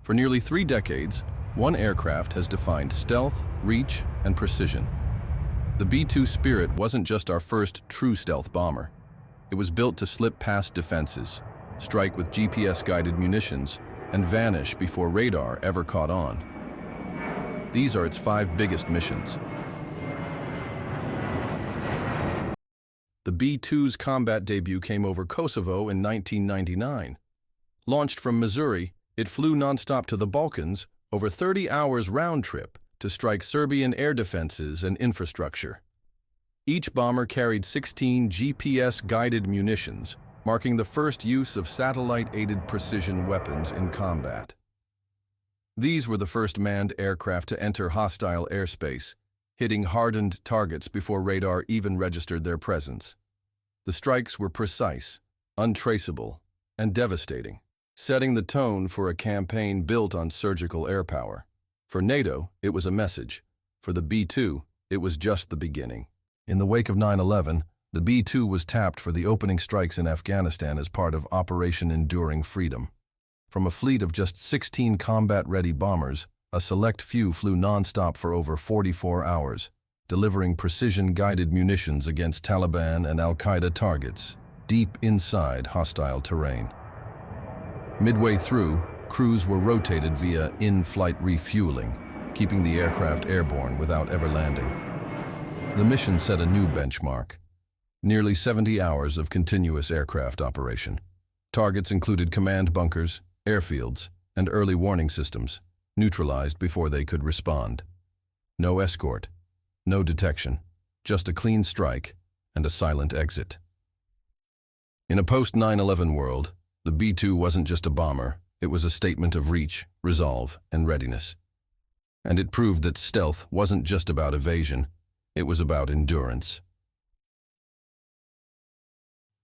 For nearly 3 decades, one aircraft has defined stealth, reach, and precision. The B-2 Spirit wasn't just our first true stealth bomber. It was built to slip past defenses, strike with GPS-guided munitions, and vanish before radar ever caught on. These are its 5 biggest missions. The B-2's combat debut came over Kosovo in 1999. Launched from Missouri, it flew nonstop to the Balkans, over 30 hours round trip, to strike Serbian air defenses and infrastructure. Each bomber carried 16 GPS-guided munitions, marking the first use of satellite-aided precision weapons in combat. These were the first manned aircraft to enter hostile airspace, hitting hardened targets before radar even registered their presence. The strikes were precise, untraceable, and devastating, setting the tone for a campaign built on surgical air power. For NATO, it was a message. For the B-2, it was just the beginning. In the wake of 9/11, the B-2 was tapped for the opening strikes in Afghanistan as part of Operation Enduring Freedom. From a fleet of just 16 combat-ready bombers, a select few flew nonstop for over 44 hours, delivering precision-guided munitions against Taliban and Al-Qaeda targets, deep inside hostile terrain. Midway through, crews were rotated via in-flight refueling, keeping the aircraft airborne without ever landing. The mission set a new benchmark. Nearly 70 hours of continuous aircraft operation. Targets included command bunkers, airfields, and early warning systems, neutralized before they could respond. No escort, no detection, just a clean strike and a silent exit. In a post-9/11 world, the B-2 wasn't just a bomber, it was a statement of reach, resolve, and readiness. And it proved that stealth wasn't just about evasion, it was about endurance.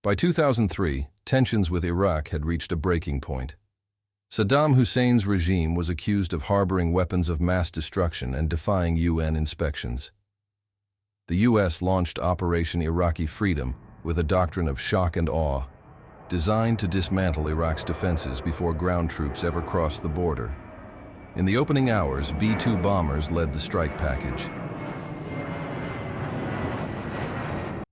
By 2003, tensions with Iraq had reached a breaking point. Saddam Hussein's regime was accused of harboring weapons of mass destruction and defying UN inspections. The US launched Operation Iraqi Freedom with a doctrine of shock and awe, designed to dismantle Iraq's defenses before ground troops ever crossed the border. In the opening hours, B-2 bombers led the strike package.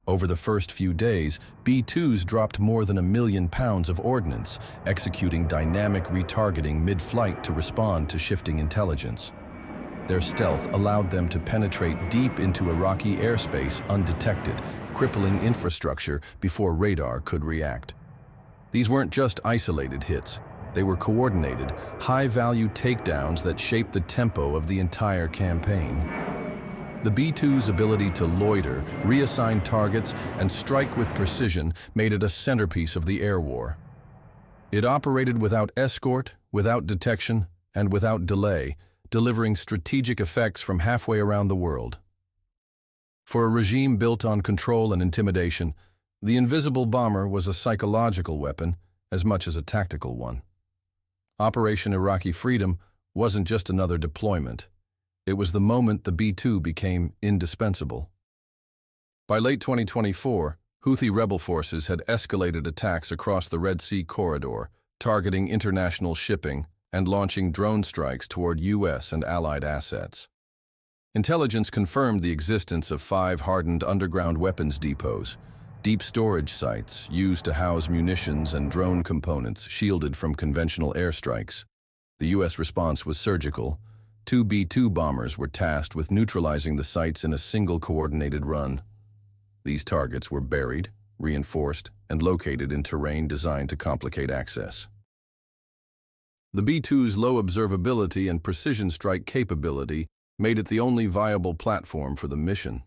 Over the first few days, B-2s dropped more than 1 million pounds of ordnance, executing dynamic retargeting mid-flight to respond to shifting intelligence. Their stealth allowed them to penetrate deep into Iraqi airspace undetected, crippling infrastructure before radar could react. These weren't just isolated hits. They were coordinated, high-value takedowns that shaped the tempo of the entire campaign. The B-2's ability to loiter, reassign targets, and strike with precision made it a centerpiece of the air war. It operated without escort, without detection, and without delay, delivering strategic effects from halfway around the world. For a regime built on control and intimidation, the invisible bomber was a psychological weapon as much as a tactical one. Operation Iraqi Freedom wasn't just another deployment. It was the moment the B-2 became indispensable. By late 2024, Houthi rebel forces had escalated attacks across the Red Sea corridor, targeting international shipping and launching drone strikes toward U.S. and allied assets. Intelligence confirmed the existence of 5 hardened underground weapons depots, deep storage sites used to house munitions and drone components shielded from conventional airstrikes. The U.S. response was surgical. 2 B-2 bombers were tasked with neutralizing the sites in a single coordinated run. These targets were buried, reinforced, and located in terrain designed to complicate access. The B-2's low observability and precision strike capability made it the only viable platform for the mission.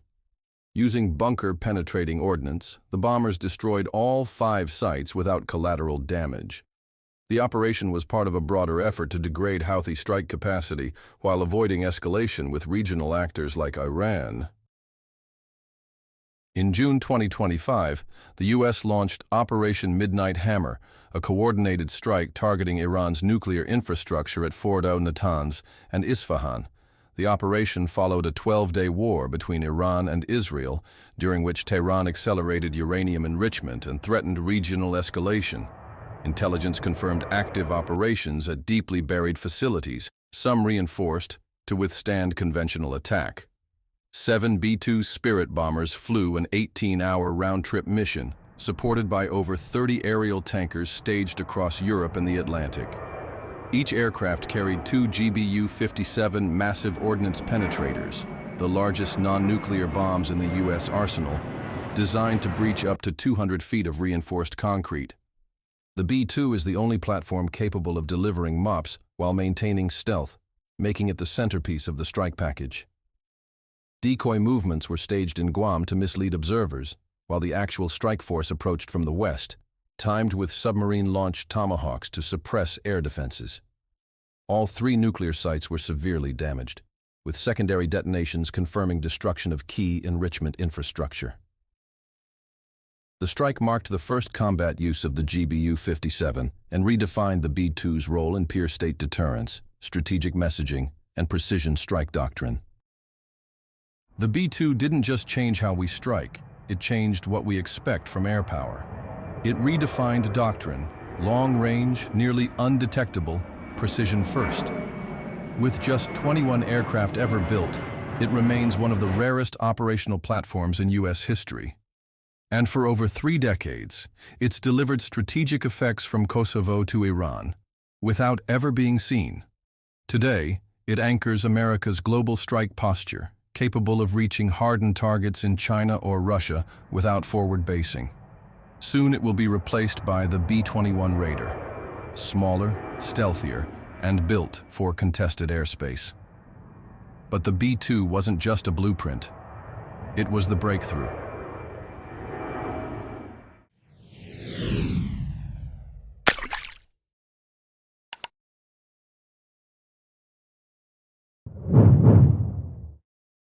Using bunker-penetrating ordnance, the bombers destroyed all 5 sites without collateral damage. The operation was part of a broader effort to degrade Houthi strike capacity while avoiding escalation with regional actors like Iran. In June 2025, the U.S. launched Operation Midnight Hammer, a coordinated strike targeting Iran's nuclear infrastructure at Fordo, Natanz, and Isfahan. The operation followed a 12-day war between Iran and Israel, during which Tehran accelerated uranium enrichment and threatened regional escalation. Intelligence confirmed active operations at deeply buried facilities, some reinforced to withstand conventional attack. 7 B-2 Spirit bombers flew an 18-hour round-trip mission, supported by over 30 aerial tankers staged across Europe and the Atlantic. Each aircraft carried 2 GBU-57 massive ordnance penetrators, the largest non-nuclear bombs in the U.S. arsenal, designed to breach up to 200 feet of reinforced concrete. The B-2 is the only platform capable of delivering MOPS while maintaining stealth, making it the centerpiece of the strike package. Decoy movements were staged in Guam to mislead observers, while the actual strike force approached from the west, timed with submarine-launched Tomahawks to suppress air defenses. All 3 nuclear sites were severely damaged, with secondary detonations confirming destruction of key enrichment infrastructure. The strike marked the first combat use of the GBU-57 and redefined the B-2's role in peer state deterrence, strategic messaging, and precision strike doctrine. The B-2 didn't just change how we strike, it changed what we expect from air power. It redefined doctrine, long-range, nearly undetectable, precision first. With just 21 aircraft ever built, it remains one of the rarest operational platforms in U.S. history. And for over 3 decades, it's delivered strategic effects from Kosovo to Iran, without ever being seen. Today, it anchors America's global strike posture, capable of reaching hardened targets in China or Russia without forward basing. Soon it will be replaced by the B-21 Raider, smaller, stealthier, and built for contested airspace. But the B-2 wasn't just a blueprint. It was the breakthrough.